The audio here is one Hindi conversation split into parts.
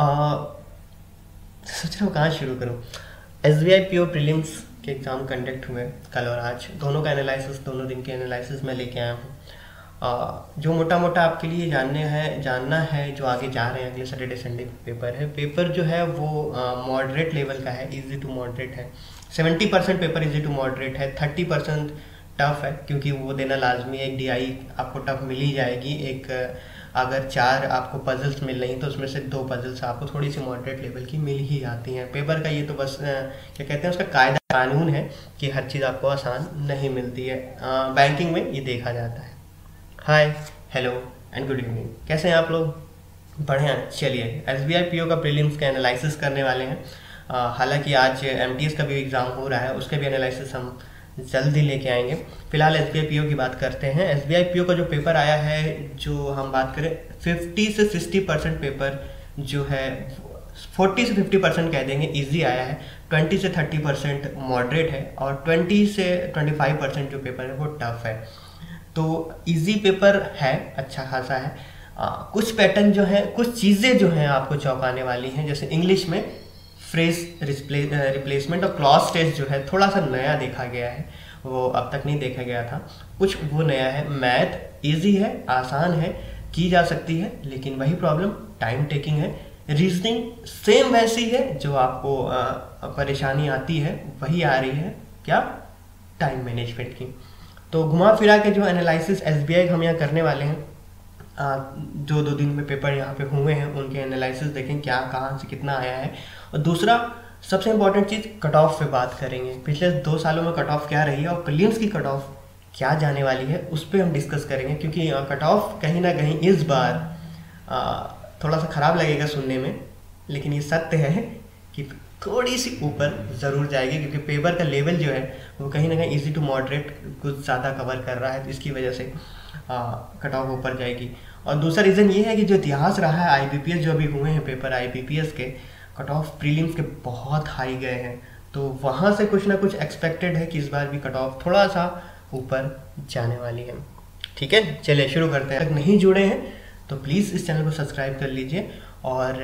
सोच रहा हूँ कहाँ शुरू करूँ। SBI PO प्रीलिम्स के एग्ज़ाम कंडक्ट हुए कल और आज, दोनों का एनालिसिस, दोनों दिन के एनालिसिस मैं लेके आया हूँ। जो मोटा मोटा आपके लिए जानना है जो आगे जा रहे हैं, अगले सैटरडे संडे पेपर है। पेपर जो है वो मॉडरेट लेवल का है, इजी टू मॉडरेट है। 70% पेपर इजी टू मॉडरेट है, 30% टफ है, क्योंकि वो देना लाजमी है। एक DI आपको टफ मिल ही जाएगी। एक अगर 4 आपको पजल्स मिल रही तो उसमें से 2 पजल्स आपको थोड़ी सी मॉडरेट लेवल की मिल ही जाती हैं। पेपर का ये तो बस क्या कहते हैं, उसका कायदा कानून है कि हर चीज़ आपको आसान नहीं मिलती है। बैंकिंग में ये देखा जाता है। हाय, हेलो एंड गुड इवनिंग, कैसे हैं आप लोग? बढ़िया। चलिए, SBI PO का प्रीलिम्स का एनालिसिस करने वाले हैं। हालांकि आज MTS का भी एग्ज़ाम हो रहा है, उसका भी एनालिसिस हम जल्दी लेके आएंगे। फिलहाल SBI PO की बात करते हैं। SBI PO का जो पेपर आया है, जो हम बात करें 50 से 60% पेपर जो है, 40 से 50% कह देंगे इजी आया है, 20 से 30% मॉडरेट है और 20 से 25% जो पेपर है वो टफ है। तो इजी पेपर है, अच्छा खासा है। कुछ पैटर्न जो है, कुछ चीज़ें जो हैं आपको चौंकाने वाली हैं। जैसे इंग्लिश में फ्रेज रिप्लेसमेंट और क्लॉज टेस्ट जो है थोड़ा सा नया देखा गया है, वो अब तक नहीं देखा गया था, कुछ वो नया है। मैथ इजी है, आसान है, की जा सकती है, लेकिन वही प्रॉब्लम टाइम टेकिंग है। रीजनिंग सेम वैसी है, जो आपको परेशानी आती है वही आ रही है, क्या? टाइम मैनेजमेंट की। तो घुमा फिरा के जो एनालिसिस SBI हम यहाँ करने वाले हैं, जो 2 दिन में पेपर यहाँ पे हुए हैं उनके एनालिसिस देखें, क्या कहाँ से कितना आया है। और दूसरा सबसे इम्पोर्टेंट चीज़, कट ऑफ पे बात करेंगे। पिछले 2 सालों में कट ऑफ क्या रही है और प्रीलिम्स की कट ऑफ क्या जाने वाली है, उस पर हम डिस्कस करेंगे। क्योंकि कट ऑफ कहीं ना कहीं इस बार थोड़ा सा ख़राब लगेगा सुनने में, लेकिन ये सत्य है कि थोड़ी सी ऊपर ज़रूर जाएगी, क्योंकि पेपर का लेवल जो है वो कहीं ना कहीं इजी टू मॉडरेट कुछ ज़्यादा कवर कर रहा है, तो इसकी वजह से कट ऑफ ऊपर जाएगी। और दूसरा रीज़न ये है कि जो इतिहास रहा है IBPS, जो अभी हुए हैं पेपर IBPS के, कट ऑफ प्रीलिम्स के बहुत हाई गए हैं, तो वहाँ से कुछ ना कुछ एक्सपेक्टेड है कि इस बार भी कट ऑफ थोड़ा सा ऊपर जाने वाली है। ठीक है, चलिए शुरू करते हैं। अगर नहीं जुड़े हैं तो प्लीज़ इस चैनल को सब्सक्राइब कर लीजिए और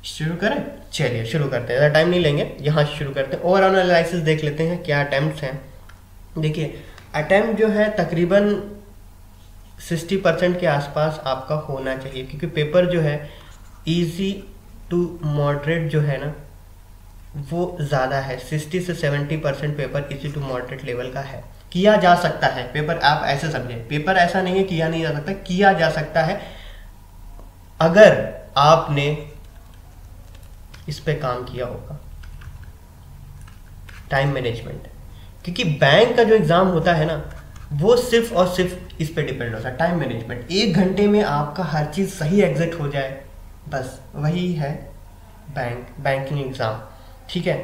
शुरू करें। चलिए शुरू करते हैं, ज़्यादा टाइम नहीं लेंगे, यहाँ से शुरू करते हैं। ओवरऑल एनालिसिस देख लेते हैं क्या अटैम्प्ट्स हैं। देखिए, अटैम्प्ट जो है तकरीबन 60% के आसपास आपका होना चाहिए, क्योंकि पेपर जो है इजी टू मॉडरेट जो है ना वो ज़्यादा है। 60 से 70% paper easy to moderate level का है। किया जा सकता है पेपर, आप ऐसे समझें, पेपर ऐसा नहीं है किया नहीं जा सकता, किया जा सकता है अगर आपने इस पे काम किया होगा। टाइम मैनेजमेंट, क्योंकि बैंक का जो एग्ज़ाम होता है ना वो सिर्फ और सिर्फ इस पे डिपेंड होता है, टाइम मैनेजमेंट। 1 घंटे में आपका हर चीज़ सही एग्जिट हो जाए, बस वही है बैंकिंग एग्ज़ाम। ठीक है,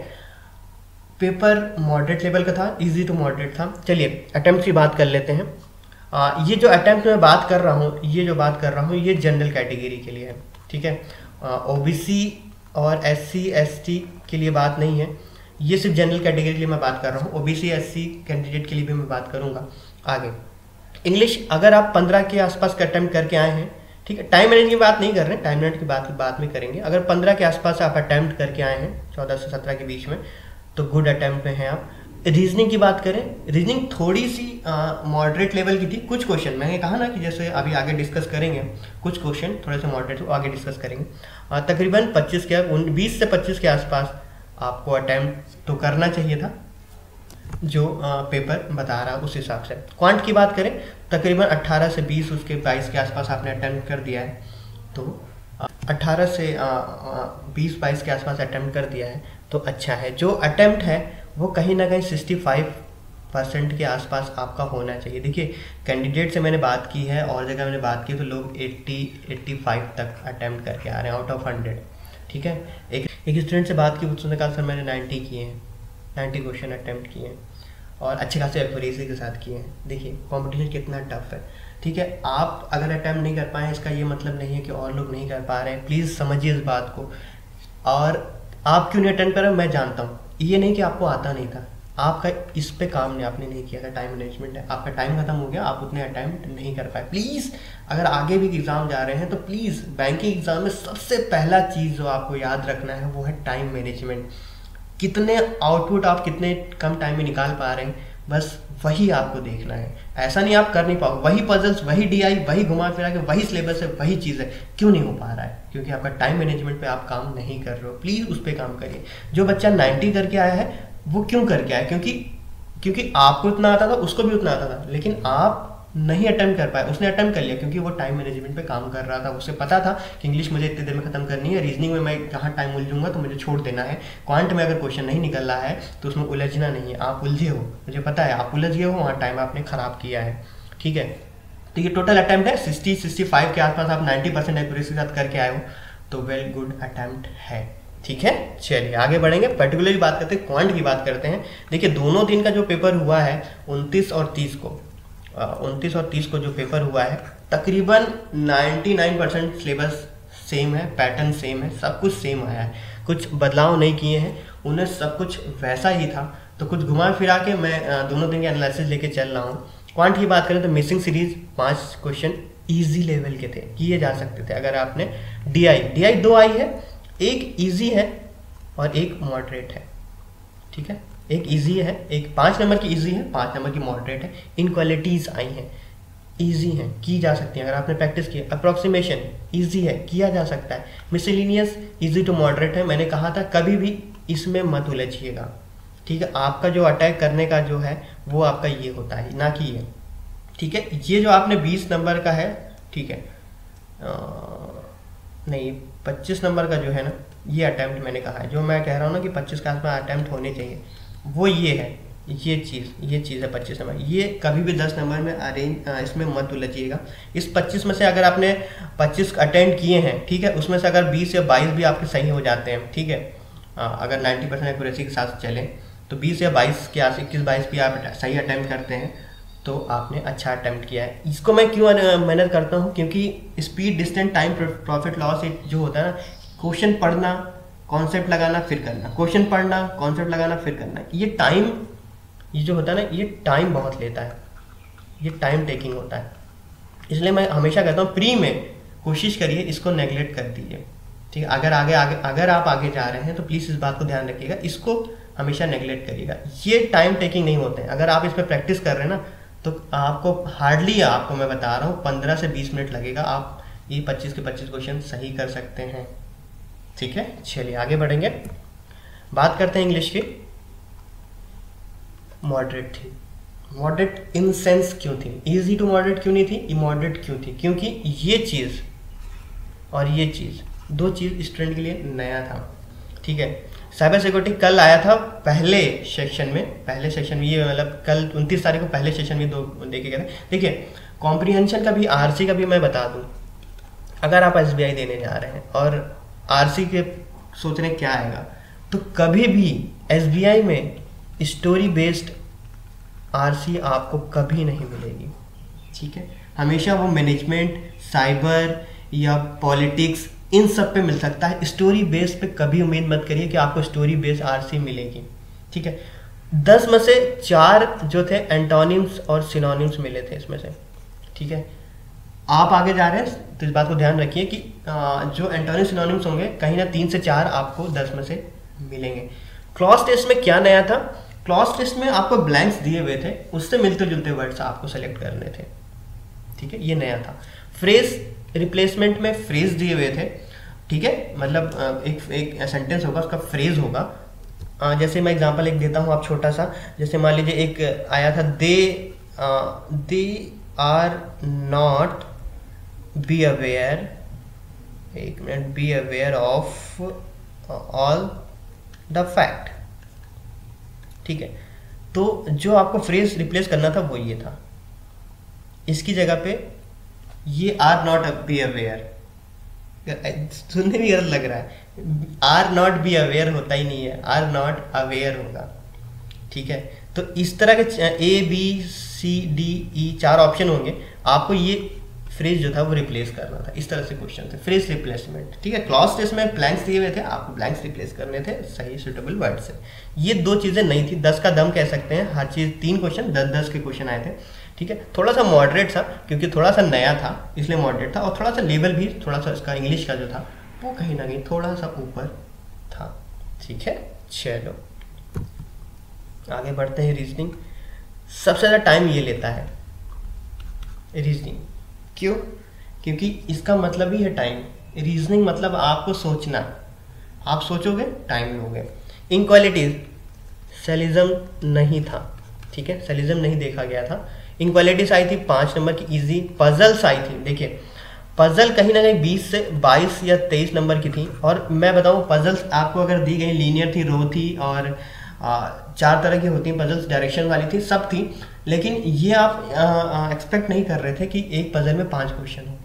पेपर मॉडरेट लेवल का था, इजी टू मॉडरेट था। चलिए अटेम्प्ट की बात कर लेते हैं। ये जो अटेम्प्ट मैं बात कर रहा हूँ, ये जनरल कैटेगरी के लिए है। ठीक है, OBC और SC ST के लिए बात नहीं है, ये सिर्फ जनरल कैटेगरी के लिए मैं बात कर रहा हूँ। OBC SC कैंडिडेट के लिए भी मैं बात करूँगा आगे। इंग्लिश अगर आप 15 के आसपास का अटैम्प्ट करके आए हैं, ठीक है, टाइम मैनेजमेंट की बात नहीं कर रहे हैं, टाइम मैनेजमेंट की बात बाद में करेंगे। अगर 15 के आसपास आप अटैम्प्ट करके आए हैं, 14 से 17 के बीच में, तो गुड अटैम्प्ट में हैं आप। रीजनिंग की बात करें, रीजनिंग थोड़ी सी मॉडरेट लेवल की थी। कुछ क्वेश्चन मैंने कहा ना कि जैसे अभी आगे डिस्कस करेंगे, कुछ क्वेश्चन थोड़े से मॉडरेट आगे डिस्कस करेंगे। तकरीबन 20 से 25 के आसपास आपको अटैम्प्ट तो करना चाहिए था, जो पेपर बता रहा उस हिसाब से। क्वांट की बात करें, तकरीबन 18 से 20, उसके 22 के आसपास आपने अटैम्प्ट कर दिया है, तो 18 से 20-22 के आसपास अटैम्प्ट कर दिया है तो अच्छा है। जो अटैम्प्ट है वो कहीं ना कहीं 65% के आसपास आपका होना चाहिए। देखिए, कैंडिडेट से मैंने बात की है और जगह मैंने बात की तो लोग 80-85 तक अटैम्प्ट करके आ रहे हैं आउट ऑफ 100। ठीक है, एक स्टूडेंट से बात की, उसने कहा सर मैंने 90 किए हैं, 90 क्वेश्चन अटैम्प्ट किए हैं और अच्छे खासे एक्यूरेसी के साथ किए हैं। देखिए कंपटीशन कितना टफ है। ठीक है, आप अगर अटैम्प्ट नहीं कर पाए इसका ये मतलब नहीं है कि और लोग नहीं कर पा रहे हैं, प्लीज़ समझिए इस बात को। और आप क्यों नहीं अटेम्प्ट कर रहे हैं मैं जानता हूँ, ये नहीं कि आपको आता नहीं था, आपका इस पे काम नहीं आपने नहीं किया था, टाइम मैनेजमेंट है, आपका टाइम खत्म हो गया, आप उतने अटेम्प्ट नहीं कर पाए। प्लीज़ अगर आगे भी एग्ज़ाम जा रहे हैं तो प्लीज़ बैंकिंग एग्ज़ाम में सबसे पहला चीज़ जो आपको याद रखना है वो है टाइम मैनेजमेंट। कितने आउटपुट आप कितने कम टाइम में निकाल पा रहे हैं, बस वही आपको देखना है। ऐसा नहीं आप कर नहीं पाओ, वही पजल्स, वही डीआई, वही घुमा फिरा के वही सिलेबस है, वही चीज़ है, क्यों नहीं हो पा रहा है? क्योंकि आपका टाइम मैनेजमेंट पे आप काम नहीं कर रहे हो। प्लीज़ उस पर काम करिए। जो बच्चा 90 करके आया है वो क्यों करके आया? क्योंकि आपको इतना आता था, उसको भी उतना आता था, लेकिन आप नहीं अटेम्प्ट कर पाए। उसने अटेम्प्ट कर लिया क्योंकि वो टाइम मैनेजमेंट पे काम कर रहा था। उसे पता था कि इंग्लिश मुझे इतने देर में खत्म करनी है, रीजनिंग में मैं कहाँ टाइम उलझूंगा तो मुझे छोड़ देना है, क्वांट में अगर क्वेश्चन नहीं निकल रहा है तो उसमें उलझना नहीं है। आप उलझे हो, मुझे पता है आप उलझ गए हो, वहाँ टाइम आपने खराब किया है। ठीक है, तो ये टोटल अटेम्प्ट है 60-65 के आसपास, आप 90% एक्यूरेसी के साथ करके आए हो, तो वेल गुड अटेम्प्ट है। ठीक है, चलिए आगे बढ़ेंगे। पर्टिकुलरली बात करते हैं, क्वांट की बात करते हैं। देखिए दोनों दिन का जो पेपर हुआ है 29 और 30 को, 29 और 30 को जो पेपर हुआ है, तकरीबन 99% सिलेबस सेम है, पैटर्न सेम है, सब कुछ सेम आया है, कुछ बदलाव नहीं किए हैं, उन्हें सब कुछ वैसा ही था। तो कुछ घुमा फिरा के मैं दोनों दिन के एनालिसिस लेके चल रहा हूँ। क्वांट की बात करें तो missing series 5 question easy level के थे, किए जा सकते थे अगर आपने डीआई 2 आई है, एक इजी है और एक मॉडरेट है। ठीक है, एक इजी है, एक 5 नंबर की इजी है, 5 नंबर की मॉडरेट है। इनक्वालिटीज आई हैं, इजी हैं, की जा सकती हैं अगर आपने प्रैक्टिस की। अप्रॉक्सीमेशन इजी है, किया जा सकता है। मिसलिनियस इजी टू मॉडरेट है। मैंने कहा था कभी भी इसमें मत उलझिएगा। ठीक है, आपका जो अटैक करने का जो है वो आपका ये होता है, ना कि ये। ठीक है, ये जो आपने 20 नंबर का है, ठीक है, नहीं 25 नंबर का जो है ना, ये अटैम्प्ट मैंने कहा है, जो मैं कह रहा हूँ ना कि 25 के आसपास अटैम्प्ट होने चाहिए, वो ये है, ये चीज़ है 25 नंबर। ये कभी भी 10 नंबर में अरेंज इसमें मत उलझिएगा। इस 25 में से अगर आपने 25 अटेंड किए हैं, ठीक है, उसमें से अगर 20 या 22 भी आपके सही हो जाते हैं, ठीक है, अगर 90% एक्यूरेसी के साथ चलें तो 20 या 22 के आस 21-22 भी आप सही अटैम्प्ट करते हैं तो आपने अच्छा अटैम्प्ट किया है। इसको मैं क्यों मेहनत करता हूँ, क्योंकि speed, distance, time, profit, loss जो होता है ना, क्वेश्चन पढ़ना, कॉन्सेप्ट लगाना, फिर करना, क्वेश्चन पढ़ना, कॉन्सेप्ट लगाना, फिर करना, ये टाइम, ये जो होता है ना, ये टाइम बहुत लेता है, ये टाइम टेकिंग होता है। इसलिए मैं हमेशा कहता हूँ प्री में कोशिश करिए, इसको नेगलेक्ट कर दीजिए। ठीक है, अगर आप आगे जा रहे हैं तो प्लीज़ इस बात को ध्यान रखिएगा, इसको हमेशा नेगलेक्ट करिएगा। ये टाइम टेकिंग नहीं होते हैं। अगर आप इस पर प्रैक्टिस कर रहे हैं ना तो आपको हार्डली, आपको मैं बता रहा हूँ 15 से 20 मिनट लगेगा, आप ये 25 के 25 क्वेश्चन सही कर सकते हैं। ठीक है, चलिए आगे बढ़ेंगे, बात करते हैं इंग्लिश की। मॉडरेट थी, मॉडरेट इन सेंस क्यों थी? इजी टू मॉडरेट क्यों नहीं थी, इमॉडरेट क्यों थी? क्योंकि ये चीज़ और ये चीज़, दो चीज़ स्टूडेंट के लिए नया था। ठीक है, साइबर सिक्योरिटी कल आया था पहले सेक्शन में, ये मतलब कल 29 तारीख को पहले सेशन में 2 देखे गए थे। देखिए कॉम्प्रीहेंशन का भी, आरसी का भी मैं बता दूं, अगर आप एसबीआई देने जा रहे हैं और आरसी के सोच रहे हैं क्या आएगा, तो कभी भी एसबीआई में स्टोरी बेस्ड आरसी आपको कभी नहीं मिलेगी। ठीक है, हमेशा वो मैनेजमेंट, साइबर या पॉलिटिक्स, इन सब पे मिल सकता है। स्टोरी बेस पे कभी उम्मीद मत करिए कि आपको स्टोरी बेस आरसी मिलेगी। ठीक है, 10 में से 4 जो थे एंटोनिम्स और सिनोनिम्स मिले थे इसमें से। ठीक है, आप आगे जा रहे हैं तो इस बात को ध्यान रखिए कि जो एंटोनिम सिनोनिम्स होंगे कहीं ना 3 से 4 आपको 10 में से मिलेंगे। क्लॉज टेस्ट में क्या नया था? क्लॉज टेस्ट में आपको ब्लैंक्स दिए हुए थे, उससे मिलते जुलते वर्ड्स आपको सेलेक्ट करने थे। ठीक है, ये नया था। फ्रेज रिप्लेसमेंट में फ्रेज दिए हुए थे। ठीक है, मतलब एक सेंटेंस होगा, उसका फ्रेज होगा। जैसे मैं एग्जांपल एक देता हूँ आप छोटा सा, जैसे मान लीजिए एक आया था, they are not be aware, एक minute, be aware of all the fact. ठीक है, तो जो आपको फ्रेज रिप्लेस करना था वो ये था, इसकी जगह पे ये आर नॉट बी अवेयर, सुनने में गलत लग रहा है, आर नॉट बी अवेयर होता ही नहीं है, आर नॉट अवेयर होगा। ठीक है, तो इस तरह के A B C D E 4 option होंगे, आपको ये फ्रेज जो था वो रिप्लेस करना था। इस तरह से क्वेश्चन थे, फ्रेज रिप्लेसमेंट, ठीक है। क्लॉज टेस्ट में ब्लैंक्स दिए हुए थे, आपको ब्लैंक्स रिप्लेस करने थे सही सुटेबल वर्ड से। ये 2 चीज़ें नहीं थी, 10 का दम कह सकते हैं, हर चीज़ 3 क्वेश्चन 10-10 के क्वेश्चन आए थे, ठीक है। थोड़ा सा मॉडरेट था क्योंकि थोड़ा सा नया था इसलिए मॉडरेट था, और थोड़ा सा लेवल भी थोड़ा सा इसका इंग्लिश का जो था वो कहीं ना कहीं थोड़ा सा ऊपर था, ठीक है। चलो आगे बढ़ते हैं। रीजनिंग सबसे ज़्यादा टाइम ये लेता है रीजनिंग, क्यों? क्योंकि इसका मतलब ही है टाइम। रीजनिंग मतलब आपको सोचना, आप सोचोगे टाइम लोगे। इनक्वालिटीज सेलिज्म नहीं था, ठीक है, सेलिज्म नहीं देखा गया था। इनक्वालिटीज आई थी 5 नंबर की इजी। पजल्स आई थी, देखिए पजल कहीं ना कहीं 20 से 22 या 23 नंबर की थी। और मैं बताऊं पजल्स आपको अगर दी गई, लीनियर थी, रो थी, और 4 तरह की होती हैं पजल्स, डायरेक्शन वाली थी, सब थी। लेकिन ये आप एक्सपेक्ट नहीं कर रहे थे कि एक पजल में 5 क्वेश्चन हो,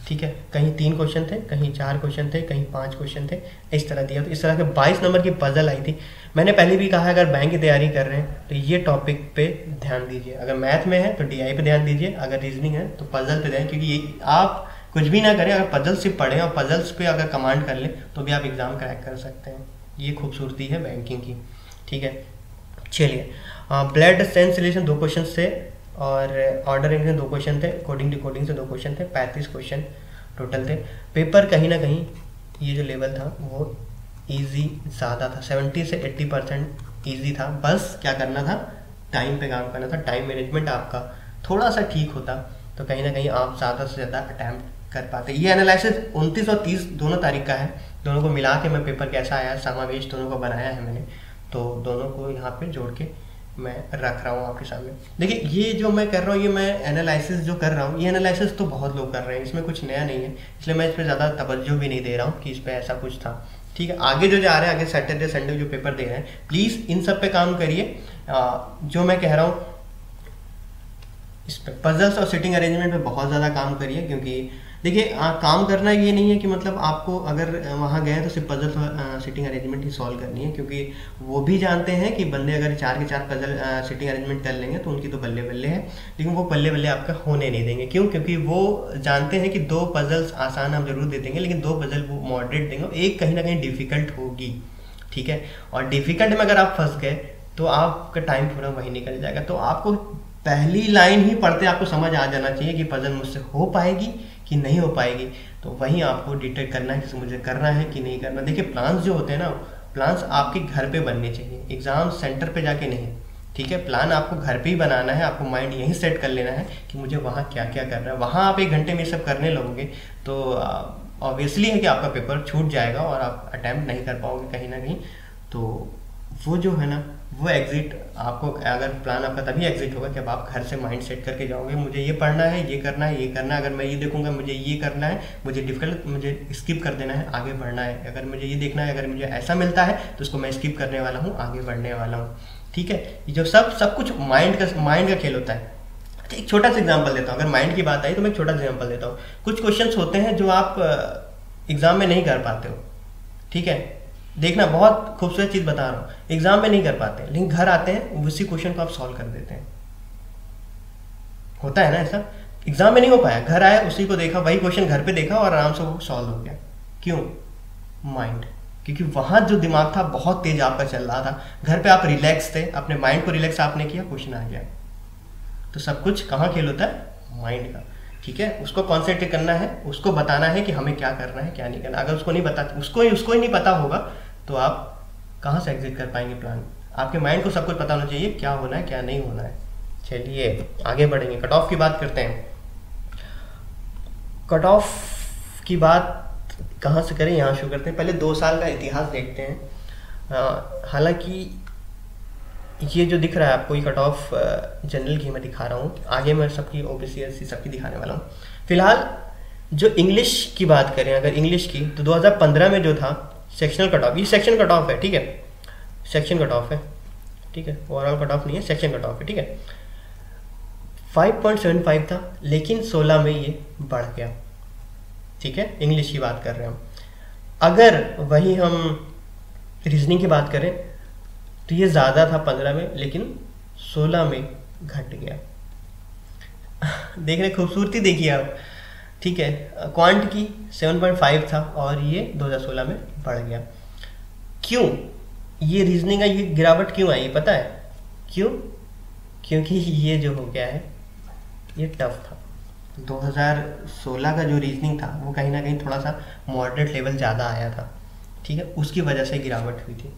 ठीक है। कहीं 3 क्वेश्चन थे, कहीं 4 क्वेश्चन थे, कहीं 5 क्वेश्चन थे, इस तरह दिया। तो इस तरह के 22 नंबर की पजल आई थी। मैंने पहले भी कहा अगर बैंक की तैयारी कर रहे हैं तो ये टॉपिक पे ध्यान दीजिए। अगर मैथ में है तो DI पे ध्यान दीजिए, अगर रीजनिंग है तो पजल पे ध्यान, क्योंकि ये आप कुछ भी ना करें, अगर पजल सिर्फ पढ़ें और पजल्स पे अगर कमांड कर लें तो भी आप एग्ज़ाम क्रैक कर सकते हैं। ये खूबसूरती है बैंकिंग की, ठीक है। चलिए ब्लड सेंस रिलेशन 2 क्वेश्चन थे, और ऑर्डर इंग्लिश 2 क्वेश्चन थे, कोडिंग डिकोडिंग से 2 क्वेश्चन थे, 35 क्वेश्चन टोटल थे। पेपर कहीं ना कहीं ये जो लेवल था वो इजी ज़्यादा था, 70 से 80% ईजी था। बस क्या करना था, टाइम पे काम करना था। टाइम मैनेजमेंट आपका थोड़ा सा ठीक होता तो कहीं ना कहीं आप ज़्यादा से ज़्यादा अटैम्प्ट कर पाते। ये एनालिसिस 29 और 30 दोनों तारीख का है, दोनों को मिला के मैं पेपर कैसा आया, समावेश दोनों को बनाया है मैंने, तो दोनों को यहाँ पे जोड़ के मैं रख रहा हूँ आपके सामने। देखिए ये जो मैं कर रहा हूँ, ये मैं एनालिसिस जो कर रहा हूँ, ये एनालिसिस तो बहुत लोग कर रहे हैं, इसमें कुछ नया नहीं है, इसलिए मैं इस पर ज़्यादा तवज्जो भी नहीं दे रहा हूँ कि इस पर ऐसा कुछ था, ठीक है। आगे जो जा रहे हैं, आगे सैटरडे संडे जो पेपर दे रहे हैं, प्लीज़ इन सब पे काम करिए। जो मैं कह रहा हूँ इस पे पजल्स और सिटिंग अरेंजमेंट पे बहुत ज़्यादा काम करिए, क्योंकि देखिए काम करना ये नहीं है कि मतलब आपको अगर वहाँ गए तो सिर्फ पजल्स और सिटिंग अरेंजमेंट ही सॉल्व करनी है, क्योंकि वो भी जानते हैं कि बंदे अगर 4 के 4 पजल सिटिंग अरेंजमेंट कर लेंगे तो उनकी तो बल्ले बल्ले है, लेकिन वो बल्ले बल्ले आपका होने नहीं देंगे। क्यों? क्योंकि वो जानते हैं कि 2 पजल्स आसान हम जरूर दे देंगे, लेकिन 2 पजल वो मॉडरेट देंगे, एक कहीं ना कहीं डिफिकल्ट होगी, ठीक है। और डिफिकल्ट में अगर आप फंस गए तो आपका टाइम पूरा वही निकल जाएगा। तो आपको पहली लाइन ही पढ़ते आपको समझ आ जाना चाहिए कि पजल मुझसे हो पाएगी कि नहीं हो पाएगी, तो वहीं आपको डिटेक्ट करना है कि मुझे करना है कि नहीं करना। देखिए प्लान्स जो होते हैं ना, प्लान्स आपके घर पे बनने चाहिए, एग्जाम सेंटर पे जाके नहीं, ठीक है। प्लान आपको घर पे ही बनाना है, आपको माइंड यहीं सेट कर लेना है कि मुझे वहाँ क्या क्या करना है। वहाँ आप 1 घंटे में सब करने लगोगे तो ऑब्वियसली है कि आपका पेपर छूट जाएगा और आप अटैम्प्ट नहीं कर पाओगे कहीं ना कहीं। तो वो जो है ना, वो एग्जिट आपको, अगर प्लान आपका तभी एग्जिट होगा जब आप घर से माइंड सेट करके जाओगे, मुझे ये पढ़ना है, ये करना है, ये करना है। अगर मैं ये देखूंगा मुझे ये करना है, मुझे डिफिकल्ट, मुझे स्किप कर देना है, आगे बढ़ना है। अगर मुझे ये देखना है, अगर मुझे ऐसा मिलता है तो उसको मैं स्किप करने वाला हूँ, आगे बढ़ने वाला हूँ, ठीक है। ये जो सब कुछ माइंड का खेल होता है। एक छोटा सा एग्जाम्पल देता हूँ, अगर माइंड की बात आई तो मैं एक छोटा सा एग्जाम्पल देता हूँ। कुछ क्वेश्चन होते हैं जो आप एग्जाम में नहीं कर पाते हो, ठीक है। देखना, बहुत खूबसूरत चीज़ बता रहा हूँ, एग्जाम में नहीं कर पाते लेकिन घर आते हैं उसी क्वेश्चन को आप सॉल्व कर देते हैं। होता है ना ऐसा, एग्जाम में नहीं हो पाया, घर आया उसी को देखा, वही क्वेश्चन घर पे देखा और आराम से वो सॉल्व हो गया। क्यों? माइंड, क्योंकि वहां जो दिमाग था बहुत तेज आपका चल रहा था, घर पे आप रिलैक्स थे, अपने माइंड को रिलैक्स आपने किया, क्वेश्चन आ गया। तो सब कुछ कहाँ खेल होता है? माइंड का, ठीक है। उसको कॉन्सेंट्रेट करना है, उसको बताना है कि हमें क्या करना है क्या नहीं करना। अगर उसको नहीं बता, उसको ही नहीं पता होगा तो आप कहाँ से एग्जिट कर पाएंगे प्लान। आपके माइंड को सब कुछ पता होना चाहिए क्या होना है क्या नहीं होना है। चलिए आगे बढ़ेंगे, कट ऑफ की बात करते हैं। कट ऑफ की बात कहाँ से करें, यहाँ शुरू करते हैं। पहले 2 साल का इतिहास देखते हैं। हालांकि ये जो दिख रहा है आपको, ये कट ऑफ जनरल की मैं दिखा रहा हूँ, आगे मैं सबकी OBC SC सबकी दिखाने वाला हूँ। फिलहाल जो इंग्लिश की बात करें, अगर इंग्लिश की, तो 2015 में जो था सेक्शनल कट ऑफ, ये सेक्शन कट ऑफ है, ठीक है, सेक्शन कट ऑफ है, ठीक है, ओवरऑल कट ऑफ नहीं है, सेक्शन कट ऑफ है, ठीक है। 5.75 था, लेकिन 16 में ये बढ़ गया, ठीक है। इंग्लिश की बात कर रहे हैं हम। अगर वही हम रीजनिंग की बात करें तो ये ज़्यादा था 15 में, लेकिन 16 में घट गया। देख रहे, खूबसूरती देखिए आप, ठीक है। क्वांट की 7.5 था और ये 2016 में बढ़ गया। क्यों ये रीजनिंग का ये गिरावट क्यों आई पता है? क्यों? क्योंकि ये जो हो गया है ये टफ था। 2016 का जो रीजनिंग था वो कहीं ना कहीं थोड़ा सा मॉडरेट लेवल ज़्यादा आया था, ठीक है, उसकी वजह से गिरावट हुई थी।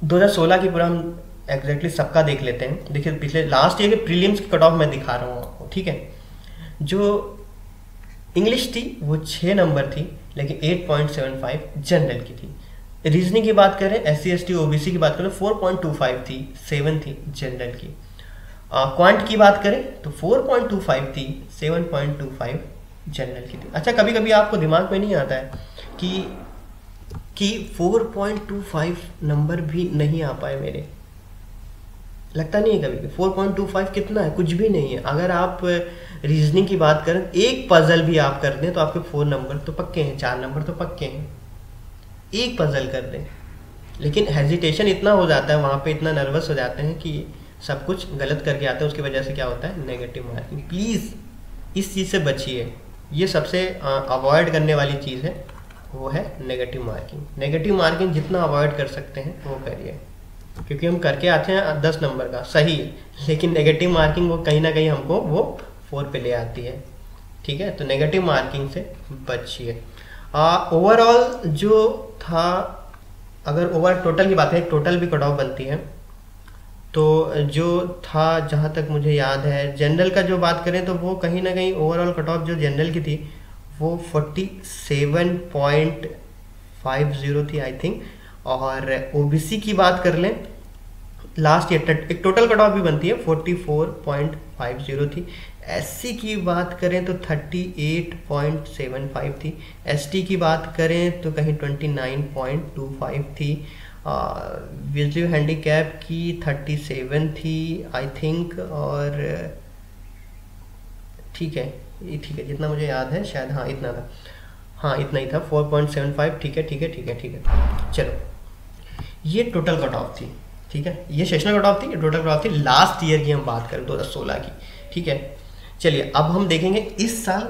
2016 की पूरा हम एग्जैक्टली सबका देख लेते हैं। देखिए पिछले लास्ट ईयर के प्रीलिम्स की कट ऑफ मैं दिखा रहा हूँ आपको, ठीक है। जो इंग्लिश थी वो 6 नंबर थी, लेकिन 8.75 जनरल की थी। रीजनिंग की बात करें, SC ST OBC की बात करें 4.25 थी, 7 थी जनरल की। क्वांट की बात करें तो 4.25 थी, 7.25 जनरल की थी। अच्छा, कभी कभी आपको दिमाग में नहीं आता है कि 4.25 नंबर भी नहीं आ पाए मेरे, लगता नहीं है कभी। 4.25 कितना है? कुछ भी नहीं है। अगर आप रीजनिंग की बात करें, एक पजल भी आप कर दें तो आपके 4 नंबर तो पक्के हैं, 4 नंबर तो पक्के हैं, एक पजल कर दें। लेकिन हेजिटेशन इतना हो जाता है वहाँ पे, इतना नर्वस हो जाते हैं कि सब कुछ गलत करके आते हैं, उसकी वजह से क्या होता है? Negative marking. प्लीज़ इस चीज़ से बचिए। ये सबसे अवॉइड करने वाली चीज़ है, वो है नेगेटिव मार्किंग। नेगेटिव मार्किंग जितना अवॉइड कर सकते हैं वो करिए, क्योंकि हम करके आते हैं 10 नंबर का सही, लेकिन नेगेटिव मार्किंग वो कहीं ना कहीं हमको वो 4 पे ले आती है, ठीक है। तो नेगेटिव मार्किंग से बचिए। ओवरऑल जो था, अगर ओवर टोटल की बात है, टोटल भी कट ऑफ बनती है, तो जो था जहाँ तक मुझे याद है, जनरल का जो बात करें तो वो कहीं ना कहीं ओवरऑल कट ऑफ जो जनरल की थी वो 47.50 थी आई थिंक। और OBC की बात कर लें, लास्ट ईयर एक टोटल कट ऑफ भी बनती है, 44.50 थी। SC की बात करें तो 38.75 थी। ST की बात करें तो कहीं 29.25 थी। विजुअल हैंडीकैप की 37 थी आई थिंक। और ठीक है, ये ठीक है, जितना मुझे याद है शायद, हाँ इतना था, हाँ इतना ही था, 4.75। ठीक है ठीक है ठीक है ठीक है। चलो, ये टोटल कट ऑफ थी, ठीक है। ये सेशनल कट ऑफ थी, ये टोटल कट ऑफ थी लास्ट ईयर की हम बात करें 2016 की, ठीक है। चलिए अब हम देखेंगे इस साल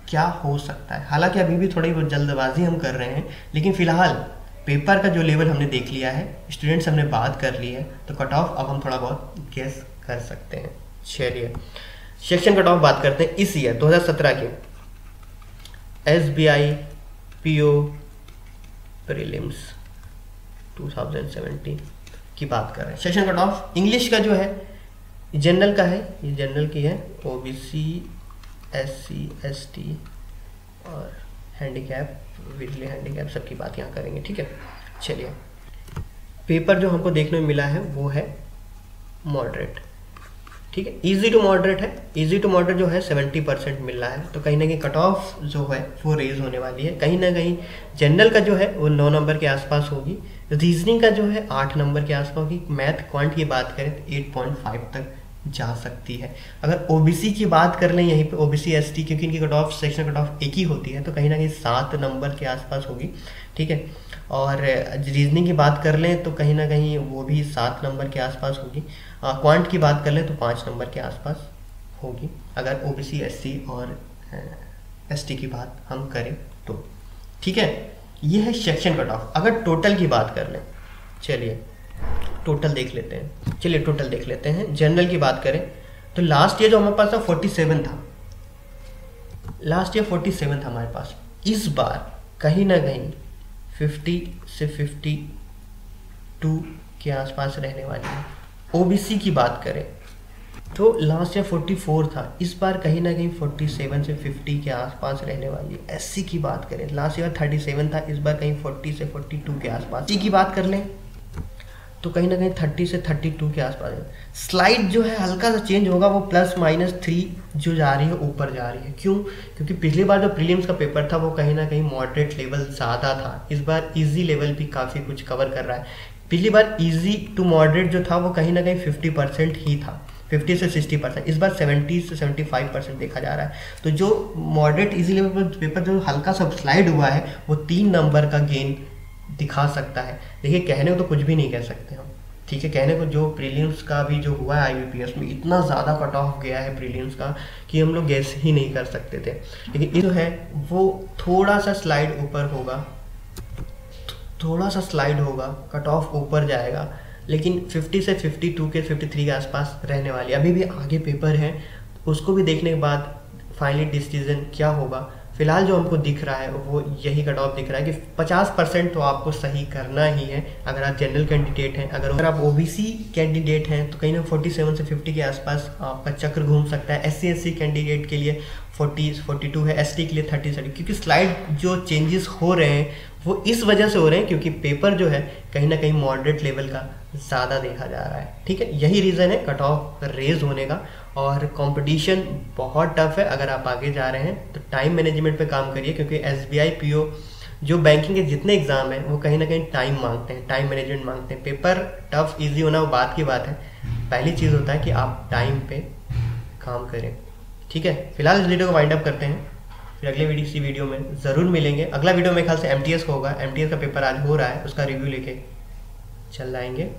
क्या हो सकता है। हालांकि अभी भी थोड़ी बहुत जल्दबाजी हम कर रहे हैं, लेकिन फिलहाल पेपर का जो लेवल हमने देख लिया है, स्टूडेंट्स हमने बात कर ली है, तो कट ऑफ अब हम थोड़ा बहुत गेस कर सकते हैं। चलिए सेक्शन कट ऑफ बात करते हैं इस ईयर 2017 के SBI PO प्रीलिम्स 2017 की बात कर रहे हैं। सेशन कट ऑफ इंग्लिश का जो है जनरल का है, ये जनरल की है, OBC SC ST और हैंडीकैप, विजुअली हैंडीकैप सबकी बात यहाँ करेंगे, ठीक है। चलिए पेपर जो हमको देखने में मिला है वो है मॉडरेट, ठीक है, इजी टू मॉडरेट है। इजी टू मॉडरेट जो है 70% मिल रहा है, तो कहीं ना कहीं कट ऑफ जो है वो रेज होने वाली है। कहीं ना कहीं जनरल का जो है वो 9 नंबर के आसपास होगी, रीजनिंग का जो है 8 नंबर के आसपास होगी, मैथ क्वांट की बात करें तो 8.5 तक जा सकती है। अगर OBC की बात कर लें यहीं पे, OBC ST, क्योंकि इनकी cut off section cut off एक ही होती है, तो कहीं ना कहीं 7 नंबर के आसपास होगी, ठीक है। और रीजनिंग की बात कर लें तो कहीं ना कहीं वो भी 7 नंबर के आसपास होगी। क्वांट की बात कर लें तो 5 नंबर के आसपास होगी, अगर OBC SC और ST की बात हम करें तो, ठीक है। ये है सेक्शन कट ऑफ। अगर टोटल की बात कर लें, चलिए टोटल देख लेते हैं। चलिए टोटल देख लेते हैं। जनरल की बात करें तो लास्ट ईयर जो हमारे पास था 47 था, लास्ट ईयर 47 था हमारे पास। इस बार कहीं ना कहीं 50 से 52 के आसपास रहने वाली है। OBC की बात करें तो लास्ट ईयर 44 था, इस बार कहीं ना कहीं 47 से 50 के आसपास रहने वाली है। SC की बात करें, लास्ट ईयर 37 था, इस बार कहीं 40 से 42 के आसपास। ST की बात कर लें तो कहीं ना कहीं 30 से 32 के आसपास है। स्लाइड जो है हल्का सा चेंज होगा, वो +-3 जो जा रही है ऊपर जा रही है। क्यों? क्योंकि पिछली बार जो प्रीलिम्स का पेपर था वो कहीं ना कहीं मॉडरेट लेवल ज़्यादा था, इस बार इजी लेवल भी काफ़ी कुछ कवर कर रहा है। पिछली बार इजी टू मॉडरेट जो था वो कहीं ना कहीं 50% ही था, 50 से 60%, इस बार 70 से 75% देखा जा रहा है। तो जो मॉडरेट इजी लेवल पेपर जो हल्का सा स्लाइड हुआ है वो 3 नंबर का गेन दिखा सकता है। देखिए कहने को तो कुछ भी नहीं कह सकते हम, ठीक है, कहने को जो प्रीलिम्स का भी जो हुआ है आईबीपीएस में इतना ज़्यादा कट ऑफ गया है प्रीलिम्स का कि हम लोग गैस ही नहीं कर सकते थे। लेकिन ये जो है वो थोड़ा सा स्लाइड ऊपर होगा, थोड़ा सा स्लाइड होगा, कट ऑफ ऊपर जाएगा, लेकिन 50 से 52 के 53 के आसपास रहने वाली। अभी भी आगे पेपर है, उसको भी देखने के बाद फाइनली डिसीजन क्या होगा। फिलहाल जो हमको दिख रहा है वो यही कट ऑफ दिख रहा है कि 50% तो आपको सही करना ही है अगर आप जनरल कैंडिडेट हैं। अगर आप ओबीसी कैंडिडेट हैं तो कहीं ना 47 से 50 के आसपास आपका चक्र घूम सकता है। एससी एससी कैंडिडेट के लिए 40-42 है, एसटी के लिए 30-30, क्योंकि स्लाइड जो चेंजेस हो रहे हैं वो इस वजह से हो रहे हैं क्योंकि पेपर जो है कहीं ना कहीं मॉडरेट लेवल का ज़्यादा देखा जा रहा है। ठीक है, यही रीज़न है कट ऑफ रेज होने का। और कंपटीशन बहुत टफ है। अगर आप आगे जा रहे हैं तो टाइम मैनेजमेंट पे काम करिए, क्योंकि एसबीआई पीओ जो बैंकिंग के जितने एग्जाम हैं वो कहीं ना कहीं टाइम मांगते हैं, टाइम मैनेजमेंट मांगते हैं। पेपर टफ इजी होना वो बात की बात है, पहली चीज़ होता है कि आप टाइम पे काम करें। ठीक है, फिलहाल इस वीडियो को वाइंड अप करते हैं, फिर अगले वीडियो में ज़रूर मिलेंगे। अगला वीडियो मेरे ख्याल से एमटीएस का होगा, एमटीएस का पेपर आज हो रहा है, उसका रिव्यू लेके चल आएंगे।